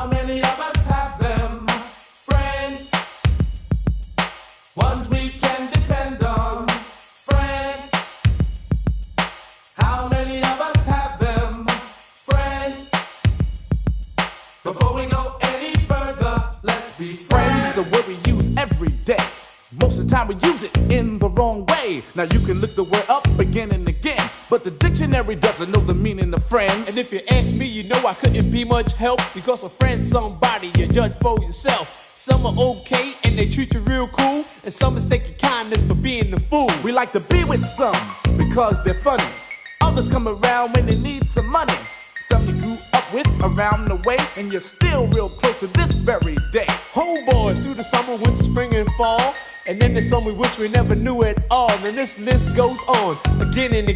many of us have them? Friends, ones we can depend on. Friends, how many of us have them? Friends, before we go any further, let's be friends. Friends is a word we use every day. Most of the time we use it in the wrong way. Now you can look the word up again and again, but the dictionary doesn't know the meaning of friends. And if you ask me, you know I couldn't be much help, because a friend's somebody you judge for yourself. Some are okay and they treat you real cool, and some mistake your kindness for being the fool. We like to be with some because they're funny. Others come around when they need some money. Some you grew up with around the way, and you're still real close to this very day. Homeboys through the summer, winter, spring, and fall. And then there's some we wish we never knew at all. And this list goes on again and again.